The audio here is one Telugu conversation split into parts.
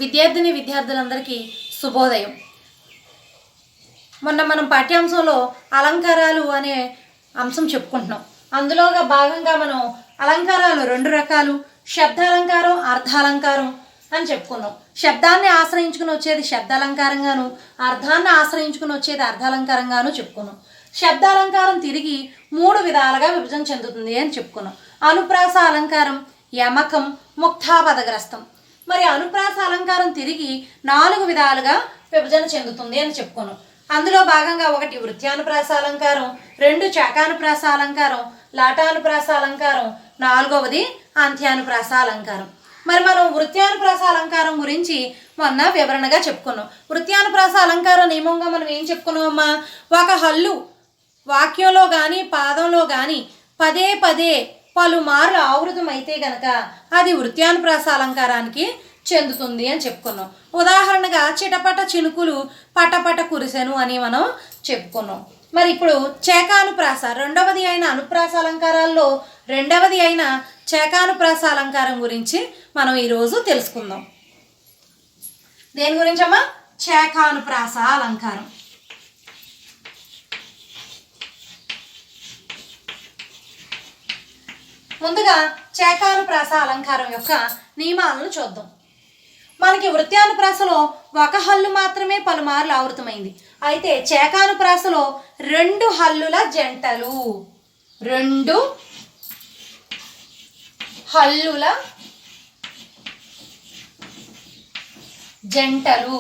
విద్యార్థులందరికీ శుభోదయం. మొన్న మనం పాఠ్యాంశంలో అలంకారాలు అనే అంశం చెప్పుకుంటున్నాం. అందులోగా భాగంగా మనం అలంకారాలు రెండు రకాలు, శబ్దాలంకారం, అర్థాలంకారం అని చెప్పుకున్నాం. శబ్దాన్ని ఆశ్రయించుకుని వచ్చేది శబ్దాలంకారంగాను, అర్థాన్ని ఆశ్రయించుకుని వచ్చేది అర్థాలంకారంగాను చెప్పుకున్నాం. శబ్దాలంకారం తిరిగి 3 విధాలుగా విభజన చెందుతుంది అని చెప్పుకున్నాం. అనుప్రాస అలంకారం, యమకం, ముక్తాపదగ్రస్తం. మరి అనుప్రాస అలంకారం తిరిగి 4 విధాలుగా విభజన చెందుతుంది అని చెప్పుకున్నాం. అందులో భాగంగా 1 వృత్యానుప్రాస అలంకారం, 2 చాకానుప్రాస అలంకారం, లాటానుప్రాస అలంకారం, 4వది అంత్యానుప్రాస అలంకారం. మరి మనం వృత్యానుప్రాస అలంకారం గురించి మొన్న వివరణగా చెప్పుకున్నాం. వృత్యానుప్రాస అలంకారం నియమంగా మనం ఏం చెప్పుకున్నామమ్మా? ఒక హల్లు వాక్యంలో కానీ పాదంలో కానీ పదే పదే పలుమార్లు ఆవృతం అయితే గనక అది వృత్యానుప్రాస అలంకారానికి చెందుతుంది అని చెప్పుకున్నాం. ఉదాహరణగా చిటపట చినుకులు పటపట కురిసెను అని మనం చెప్పుకున్నాం. మరి ఇప్పుడు చేకానుప్రాస, రెండవది అయిన అనుప్రాస అలంకారాల్లో రెండవది అయిన చేకానుప్రాస అలంకారం గురించి మనం ఈరోజు తెలుసుకుందాం. దేని గురించమ్మా? చేకానుప్రాస అలంకారం. ముందుగా చేకానుప్రాస అలంకారం యొక్క నియమాలను చూద్దాం. మనకి వృత్యానుప్రాసలో ఒక హల్లు మాత్రమే పలుమార్లు ఆవృతమైంది. అయితే చేకానుప్రాసలో 2 హల్లుల జంటలు, 2 హల్లుల జంటలు,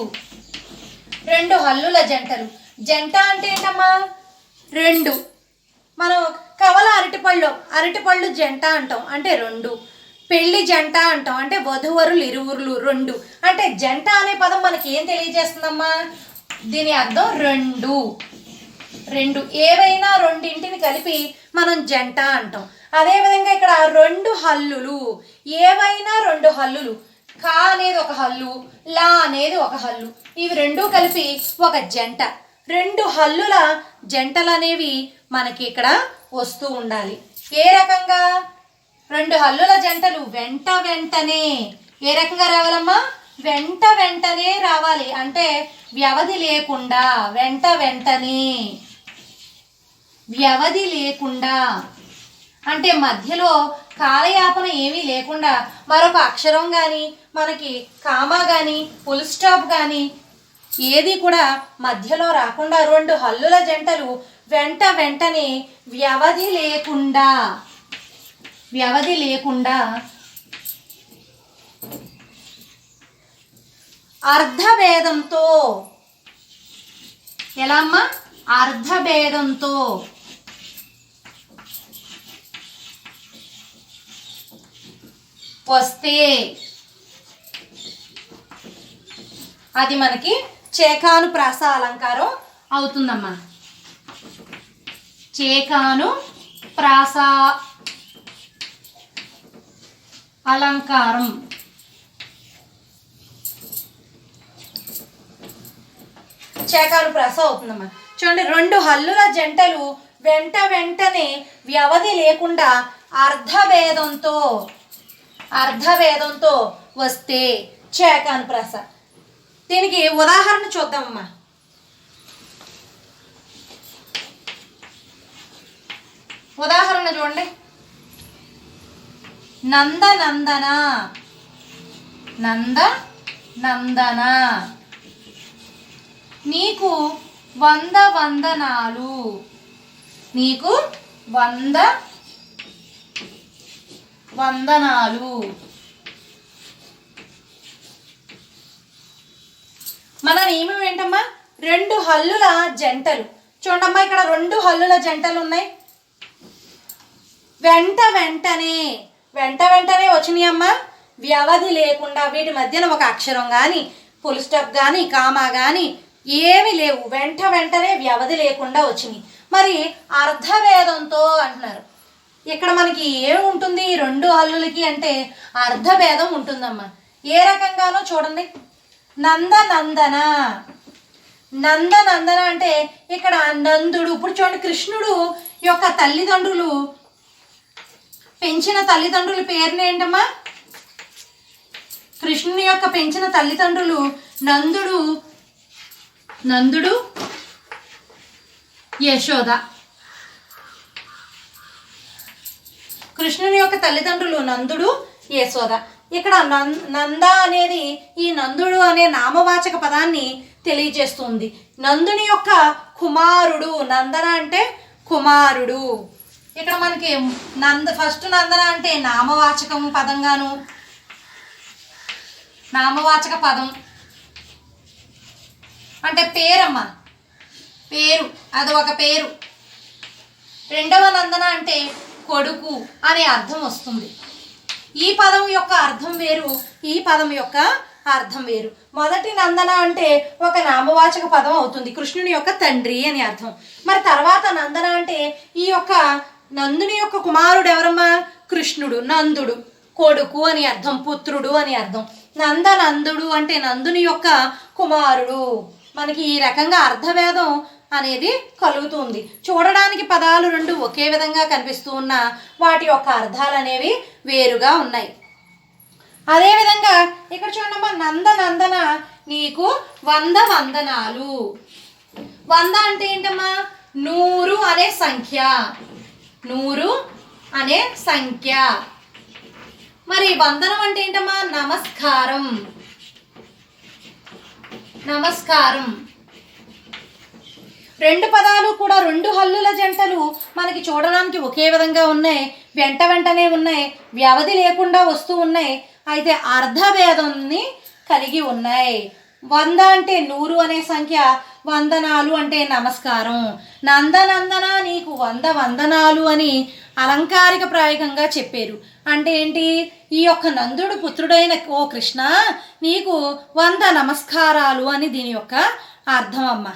2 హల్లుల జంటలు. జంట అంటే ఏంటమ్మా? 2. మనం కవల అరటిపళ్ళు జంట అంటాం, అంటే 2. పెళ్లి జంట అంటాం, అంటే వధువరులు ఇరువురులు 2. అంటే జంట అనే పదం మనకి ఏం తెలియజేస్తుందమ్మా? దీని అర్థం 2. ఏవైనా రెండింటిని కలిపి మనం జంట అంటాం. అదేవిధంగా ఇక్కడ 2 హల్లులు, ఏవైనా 2 హల్లులు. కా అనేది ఒక హల్లు, లా అనేది ఒక హల్లు, ఇవి 2 కలిపి ఒక జంట. 2 హల్లుల జంటలు అనేవి మనకి ఇక్కడ వస్తూ ఉండాలి. ఏ రకంగా? 2 హల్లుల జంటలు వెంట వెంటనే ఏ రకంగా రావాలమ్మా? వెంట వెంటనే రావాలి. అంటే వ్యవధి లేకుండా, వెంట వెంటనే, వ్యవధి లేకుండా అంటే మధ్యలో కాలయాపన ఏమీ లేకుండా, మరొక అక్షరం కానీ మనకి కామా కానీ ఫుల్ స్టాప్ కానీ ఏది కూడా మధ్యలో రాకుండా 2 హల్లుల జంటలు వెంట వెంటనే వ్యవధి లేకుండా అర్ధభేదంతో, ఎలా అమ్మా? అర్ధభేదంతో వస్తే అది మనకి చేకానుప్రాస అలంకారం అవుతుందమ్మా. చేకానుప్రాస అలంకారం. చేకానుప్రాస అవుతుందమ్మా. చూడండి, 2 హల్లుల జంటలు వెంట వెంటనే వ్యవధి లేకుండా అర్ధభేదంతో వస్తే చేకానుప్రాస. దీనికి ఉదాహరణ చూద్దామమ్మా. ఉదాహరణ చూడండి. నందనందన, నీకు 100 వందనాలు, నీకు 100 వందనాలు. మన నియమం ఏంటమ్మా? 2 హల్లుల జంటలు. చూడమ్మా, ఇక్కడ 2 హల్లుల జంటలు ఉన్నాయి. వెంట వెంటనే వచ్చినాయి అమ్మా, వ్యవధి లేకుండా. వీటి మధ్యన ఒక అక్షరం కానీ ఫుల్ స్టాప్ కానీ కామా కానీ ఏమీ లేవు. వెంట వెంటనే వ్యవధి లేకుండా వచ్చినాయి. మరి అర్ధభేదంతో అంటున్నారు. ఇక్కడ మనకి ఏముంటుంది 2 హల్లులకి అంటే? అర్ధభేదం ఉంటుందమ్మా. ఏ రకంగానో చూడండి. నందనందన అంటే ఇక్కడ నందుడు. ఇప్పుడు చూడండి, కృష్ణుడు యొక్క తల్లిదండ్రులు పెంచిన తల్లిదండ్రుల పేరుని ఏంటమ్మా? కృష్ణుని యొక్క పెంచిన తల్లిదండ్రులు నందుడు యశోద. కృష్ణుని యొక్క తల్లిదండ్రులు నందుడు యశోద. ఇక్కడ నంద అనేది ఈ నందుడు అనే నామవాచక పదాన్ని తెలియజేస్తుంది. నందుని యొక్క కుమారుడు. నందన అంటే కుమారుడు. ఇక్కడ మనకి ఫస్ట్ నందన అంటే నామవాచకం పదంగాను, నామవాచక పదం అంటే పేరమ్మ, పేరు, అది ఒక పేరు. రెండవ నందన అంటే కొడుకు అనే అర్థం వస్తుంది. ఈ పదం యొక్క అర్థం వేరు, ఈ పదం యొక్క అర్థం వేరు. మొదటి నందన అంటే ఒక నామవాచక పదం అవుతుంది, కృష్ణుని యొక్క తండ్రి అని అర్థం. మరి తర్వాత నందన అంటే ఈ యొక్క నందుని యొక్క కుమారుడు ఎవరమ్మా? కృష్ణుడు. నందుడు కొడుకు అని అర్థం, పుత్రుడు అని అర్థం. నందుడు అంటే నందుని యొక్క కుమారుడు. మనకి ఈ రకంగా అర్థభేదం అనేది కలుగుతుంది. చూడడానికి పదాలు రెండు ఒకే విధంగా కనిపిస్తూ ఉన్న వాటి యొక్క అర్థాలు అనేవి వేరుగా ఉన్నాయి. అదేవిధంగా ఇక్కడ చూడమ్మా, నందన నీకు 100 వందనాలు. 100 అంటే ఏంటమ్మా? 100 అనే సంఖ్య, 100 అనే సంఖ్య. మరి వందనం అంటే ఏంటమ్మా? నమస్కారం, నమస్కారం. రెండు పదాలు కూడా రెండు హల్లుల జంటలు మనకి చూడడానికి ఒకే విధంగా ఉన్నాయి, వెంటనే ఉన్నాయి, వ్యవధి లేకుండా వస్తూ ఉన్నాయి. అయితే అర్థభేదాన్ని కలిగి ఉన్నాయి. 100 అంటే 100 అనే సంఖ్య, వందనాలు అంటే నమస్కారం. నందన నీకు 100 వందనాలు అని అలంకారిక ప్రాయకంగా చెప్పారు. అంటే ఏంటి? ఈ యొక్క నందుడు పుత్రుడైన ఓ కృష్ణ, నీకు 100 నమస్కారాలు అని దీని యొక్క అర్థం అమ్మ.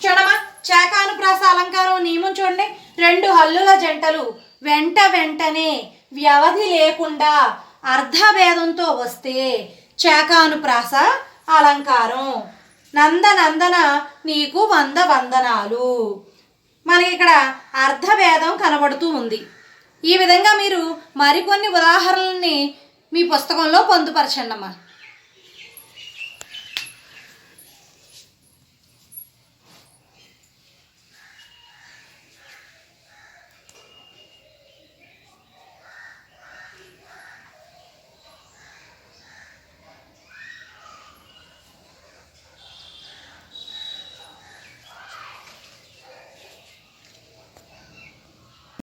చూడమ్మా, చేకానుప్రాస అలంకారం నియమం చూడండి. రెండు హల్లుల జంటలు వెంటనే వ్యవధి లేకుండా అర్థభేదంతో వస్తే చేకానుప్రాస అలంకారం. నందన నీకు 100 వందనాలు. మనకి ఇక్కడ అర్థభేదం కనబడుతూ ఉంది. ఈ విధంగా మీరు మరికొన్ని ఉదాహరణల్ని మీ పుస్తకంలో పొందుపరచండి అమ్మా.